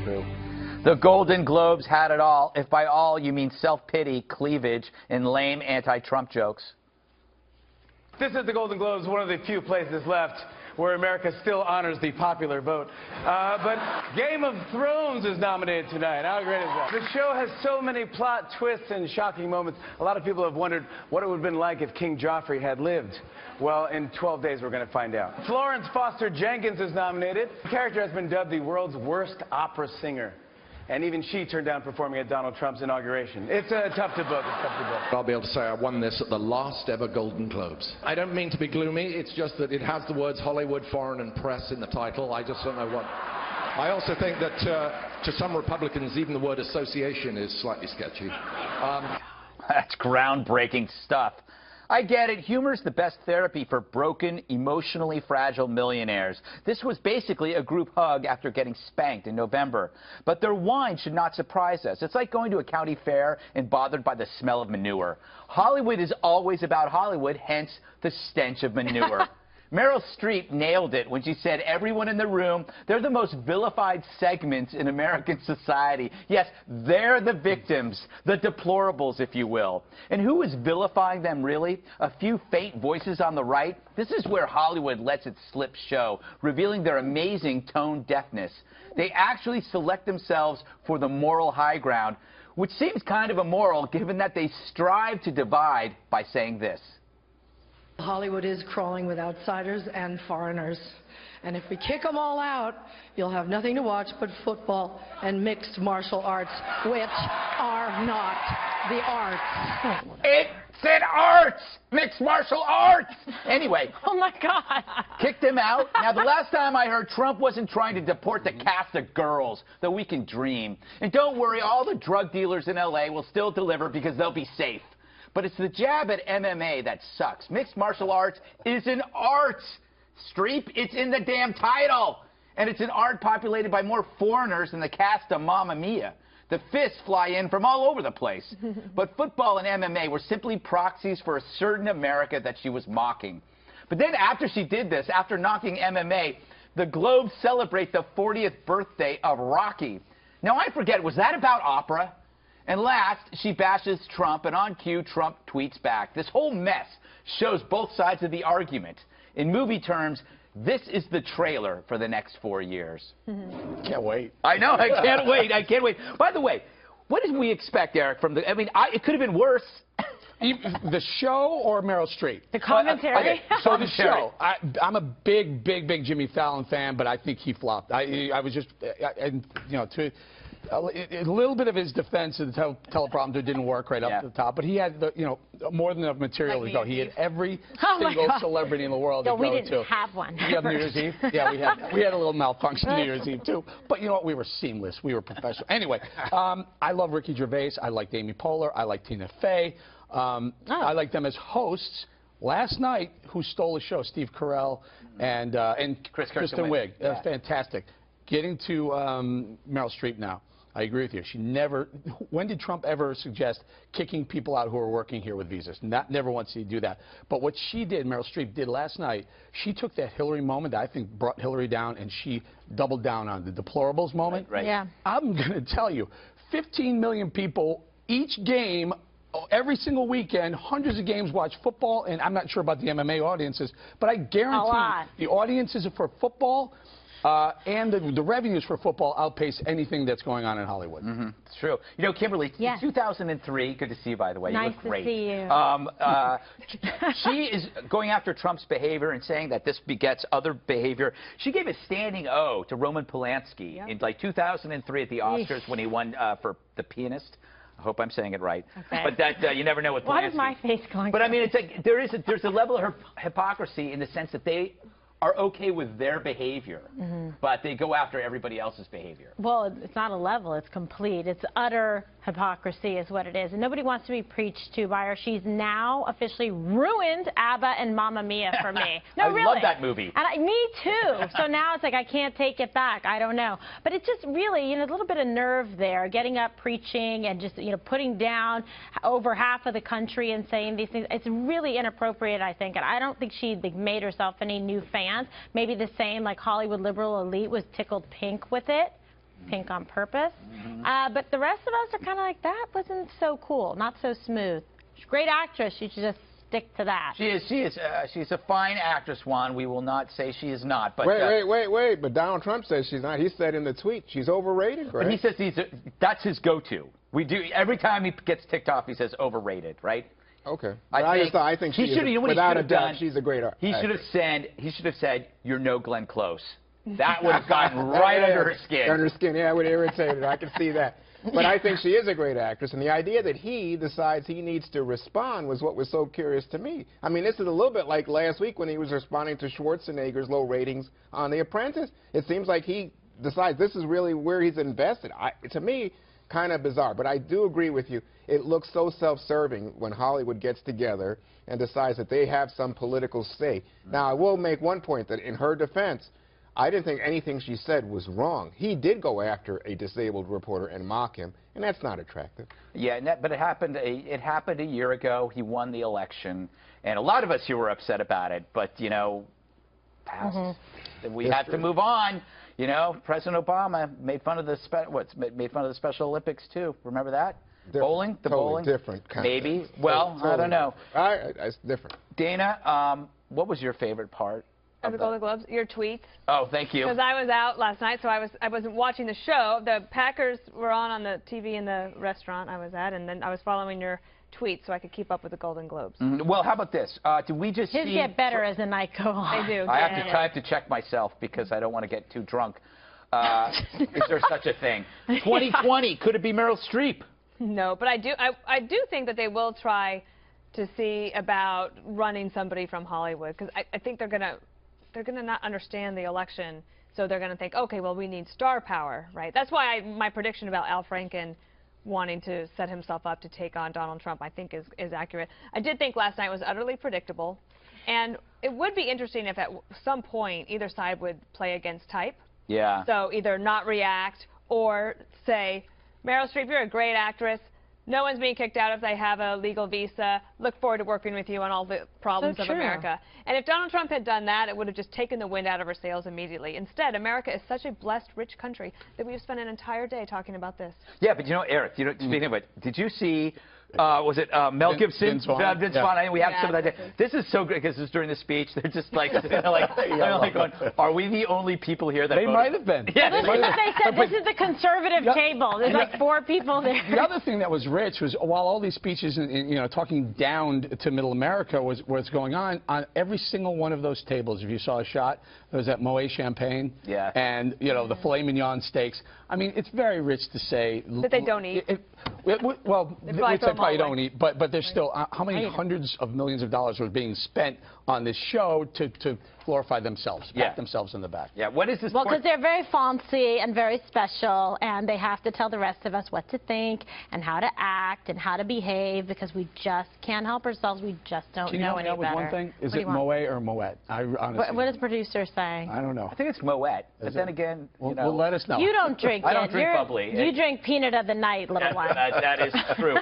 true. The Golden Globes had it all, if by all you mean self-pity, cleavage, and lame anti-Trump jokes. This is the Golden Globes, one of the few places left where America still honors the popular vote. But Game of Thrones is nominated tonight. How great is that? The show has so many plot twists and shocking moments. A lot of people have wondered what it would have been like if King Joffrey had lived. Well, in 12 days, we're going to find out. Florence Foster Jenkins is nominated. The character has been dubbed the world's worst opera singer. And even she turned down performing at Donald Trump's inauguration. It's tough to book. It's tough to book. I'll be able to say I won this at the last ever Golden Globes. I don't mean to be gloomy. It's just that it has the words Hollywood, foreign and press in the title. I just don't know what. I also think that to some Republicans, even the word association is slightly sketchy. That's groundbreaking stuff. I get it. Humor's the best therapy for broken, emotionally fragile millionaires. This was basically a group hug after getting spanked in November. But their whine should not surprise us. It's like going to a county fair and bothered by the smell of manure. Hollywood is always about Hollywood, hence the stench of manure. Meryl Streep nailed it when she said everyone in the room, they're the most vilified segments in American society. Yes, they're the victims, the deplorables, if you will. And who is vilifying them, really? A few faint voices on the right? This is where Hollywood lets its slip show, revealing their amazing tone deafness. They actually select themselves for the moral high ground, which seems kind of immoral given that they strive to divide by saying this. Hollywood is crawling with outsiders and foreigners. And if we kick them all out, you'll have nothing to watch but football and mixed martial arts, which are not the arts. It's an arts! Mixed martial arts! Anyway. Oh, my God. Kicked him out. Now, the last time I heard, Trump wasn't trying to deport the cast of girls, though we can dream. And don't worry, all the drug dealers in L.A. will still deliver because they'll be safe. But it's the jab at MMA that sucks. Mixed martial arts is an art. Streep, it's in the damn title. And it's an art populated by more foreigners than the cast of Mamma Mia. The fists fly in from all over the place. But football and MMA were simply proxies for a certain America that she was mocking. But then after she did this, after knocking MMA, the Globes celebrate the 40th birthday of Rocky. Now, I forget, was that about opera? And last, she bashes Trump, and on cue, Trump tweets back. This whole mess shows both sides of the argument. In movie terms, this is the trailer for the next 4 years. Can't wait. I know, I can't wait. I can't wait. By the way, what did we expect, Eric, from the... I mean, it could have been worse. The show or Meryl Streep? The commentary. Okay, so the show. I'm a big Jimmy Fallon fan, but I think he flopped. I was just, you know, a little bit of his defense, the teleprompter didn't work right up the top, but he had, you know, more than enough material to go. He had every single celebrity in the world to go to. We didn't have one. We had New Year's Eve. Yeah, we had a little malfunction New Year's Eve too. But you know what? We were seamless. We were professional. Anyway, I love Ricky Gervais. I liked Amy Poehler. I like Tina Fey. I like them as hosts. Last night, who stole the show? Steve Carell and Kristen Wiig. That's fantastic. Getting to Meryl Streep now. I agree with you. She never. When did Trump ever suggest kicking people out who are working here with visas? Never once did he do that. But what she did, Meryl Streep did last night, she took that Hillary moment that I think brought Hillary down, and she doubled down on the deplorables moment. Right. Yeah. I'm going to tell you, 15 million people each game. Every single weekend, hundreds of games watch football, and I'm not sure about the MMA audiences, but I guarantee the audiences for football and the revenues for football outpace anything that's going on in Hollywood. It's true. You know, Kimberly, in 2003, good to see you, by the way. Nice you look great. To see you. She is going after Trump's behavior and saying that this begets other behavior. She gave a standing O to Roman Polanski in like 2003 at the Oscars when he won for The Pianist. I hope I'm saying it right. Okay. But that you never know with Polanski. Why is my face going? But I mean, it's like there's a level of hypocrisy in the sense that they are okay with their behavior, but they go after everybody else's behavior. Well, it's not a level, it's complete. It's utter hypocrisy is what it is. And nobody wants to be preached to by her. She's now officially ruined ABBA and Mamma Mia for me. No, I really. love that movie. And me too. So now it's like I can't take it back. I don't know. But it's just really, you know, a little bit of nerve there, getting up, preaching, and just, you know, putting down over half of the country and saying these things. It's really inappropriate, I think. And I don't think she made herself any new fans. Maybe the same, like Hollywood liberal elite was tickled pink with it. pink on purpose. But the rest of us are kind of like, that wasn't so cool, not so smooth. She's a great actress. She should just stick to that. She is. She's a fine actress, Juan. We will not say she is not. But wait. But Donald Trump says she's not. He said in the tweet she's overrated, right? But he says that's his go-to. We do every time he gets ticked off. He says overrated, right? Okay. I think she is, without a doubt, she's a great actress. He should have said, "You're no Glenn Close." That would have gotten right under her skin. Under her skin, yeah, it would have irritated her. I can see that. But I think she is a great actress, and the idea that he decides he needs to respond was what was so curious to me. I mean, this is a little bit like last week when he was responding to Schwarzenegger's low ratings on The Apprentice. It seems like he decides this is really where he's invested. To me, kind of bizarre, but I do agree with you. It looks so self-serving when Hollywood gets together and decides that they have some political say. Now, I will make one point that in her defense, I didn't think anything she said was wrong. He did go after a disabled reporter and mock him, and that's not attractive. Yeah, but it happened a year ago. He won the election, and a lot of us here were upset about it, but, you know, we had to move on. You know, President Obama made fun of the Special Olympics too. Remember that? Different. Bowling, the totally bowling. Different. Concept. Maybe. Well, totally. I don't know. It's different. Dana, what was your favorite part of the Golden Globes? Your tweets. Oh, thank you. Because I was out last night, so I wasn't watching the show. The Packers were on the TV in the restaurant I was at, and then I was following your tweets so I could keep up with the Golden Globes. Well, how about this? Did we just His get better as the night goes on. They do. I have to check myself because I don't want to get too drunk. Is there such a thing? 2020, could it be Meryl Streep? No, but I do think that they will try to see about running somebody from Hollywood, because I think they're gonna not understand the election, so they're gonna think, okay, well, we need star power, right? That's why my prediction about Al Franken wanting to set himself up to take on Donald Trump, I think is accurate. I did think last night was utterly predictable, and it would be interesting if at some point either side would play against type. Yeah. So either not react or say, Meryl Streep, you're a great actress. No one's being kicked out if they have a legal visa. Look forward to working with you on all the problems of America. And if Donald Trump had done that, it would have just taken the wind out of our sails immediately. Instead, America is such a blessed, rich country that we've spent an entire day talking about this. Yeah, but you know, Eric, speaking of it, did you see, was it Mel Gibson? Vince Vaughn. We have some of that. This is so great because it's during the speech. They're just like, going, are we the only people here that They might have been. Yeah, they said this is the conservative table. There's like 4 people there. The other thing that was rich was while all these speeches, talking down to Middle America was going on every single one of those tables, if you saw a shot, there was that Moet champagne. Yeah. And, the filet mignon steaks. I mean, it's very rich to say. That they don't eat. Well, they probably don't eat, but there's still, how many hundreds of millions of dollars were being spent on this show to glorify themselves, pat themselves in the back. Yeah, what is this? Well, because they're very fancy and very special, and they have to tell the rest of us what to think and how to act and how to behave, because we just can't help ourselves. We just don't know any better. One thing? Is it Moet or Moet? I honestly. What is the producer saying? I don't know. I think it's Moet, but then again, well, let us know. You don't drink I don't drink bubbly. You drink peanut of the night, little one. That is true.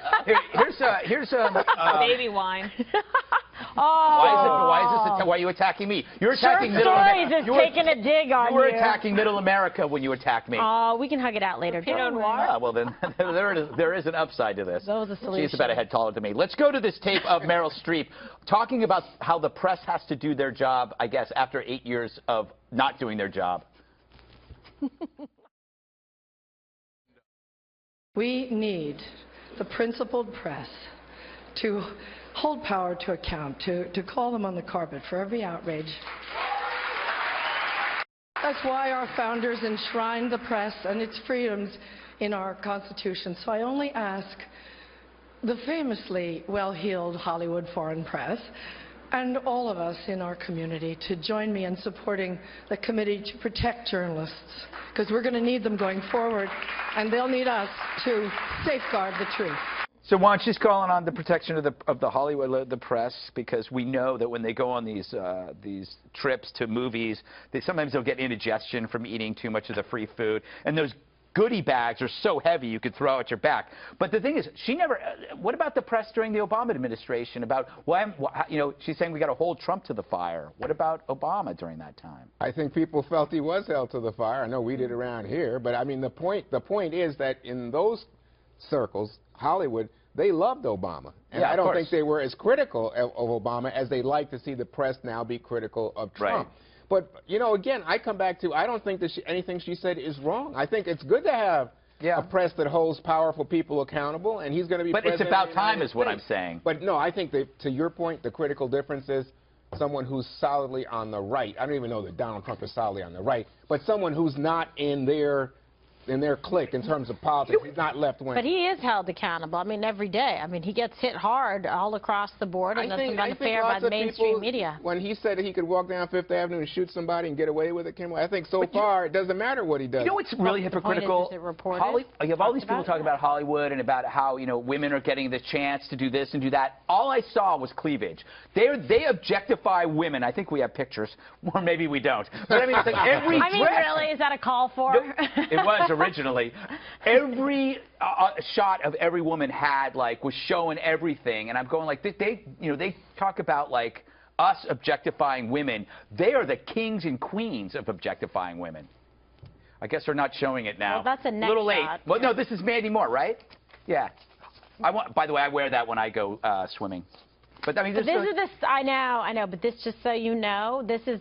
Here's baby wine. Why are you attacking me? You're attacking Middle America. You're taking a dig on you. You were attacking Middle America when you attacked me. Oh, we can hug it out later. Pinot Noir. Well, then there is an upside to this. That was a solution. She's about a head taller than me. Let's go to this tape of Meryl Streep talking about how the press has to do their job, I guess, after 8 years of not doing their job. We need the principled press to hold power to account, to call them on the carpet for every outrage. That's why our founders enshrined the press and its freedoms in our Constitution. So I only ask the famously well-heeled Hollywood foreign press and all of us in our community to join me in supporting the committee to protect journalists, because we're going to need them going forward, and they'll need us to safeguard the truth. So Juan, she's calling on the protection of the Hollywood, the press, because we know that when they go on these trips to movies, sometimes they'll get indigestion from eating too much of the free food, and those goodie bags are so heavy you could throw at your back. But the thing is, she never. What about the press during the Obama administration about she's saying we got to hold Trump to the fire. What about Obama during that time? I think people felt he was held to the fire. I know we did around here, but I mean the point is that in those circles, Hollywood, they loved Obama. And yeah, I don't course. think they were as critical of Obama as they like to see the press now be critical of Trump. Right. But, you know, again, I come back to I don't think that anything she said is wrong. I think it's good to have a press that holds powerful people accountable, and he's going to be president. But it's about time is what I'm saying. But, no, I think that, to your point, the critical difference is someone who's solidly on the right. I don't even know that Donald Trump is solidly on the right, but someone who's not in their clique in terms of politics. He's not left-wing. But he is held accountable. I mean, every day. I mean, he gets hit hard all across the board, and that's unfair by the mainstream media. When he said that he could walk down Fifth Avenue and shoot somebody and get away with it, Kim, I think so far it doesn't matter what he does. You know what's really hypocritical? You have all these people talking about Hollywood and about how, women are getting the chance to do this and do that. All I saw was cleavage. They objectify women. I think we have pictures, or maybe we don't. But I mean, it's like every really, is that a call for? No, it was originally. Every shot of every woman was showing everything, and I'm going like they talk about like us objectifying women. They are the kings and queens of objectifying women. I guess they're not showing it now. Well, that's a next little late. shot. Well, no, this is Mandy Moore, right? Yeah. By the way, I wear that when I go swimming. But I mean, I know, but this, just so you know, this is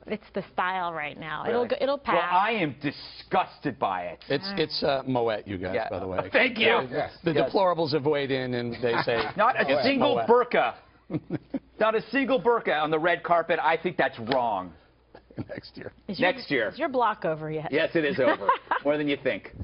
it's the style right now. Really? It'll pass. Well, I am disgusted by it. It's Moet, you guys, by the way. Thank you. Yes. The deplorables have weighed in, and they say not a single burqa. Not a single burqa on the red carpet. I think that's wrong. Next year. Next year. Is your block over yet? Yes, it is over. More than you think.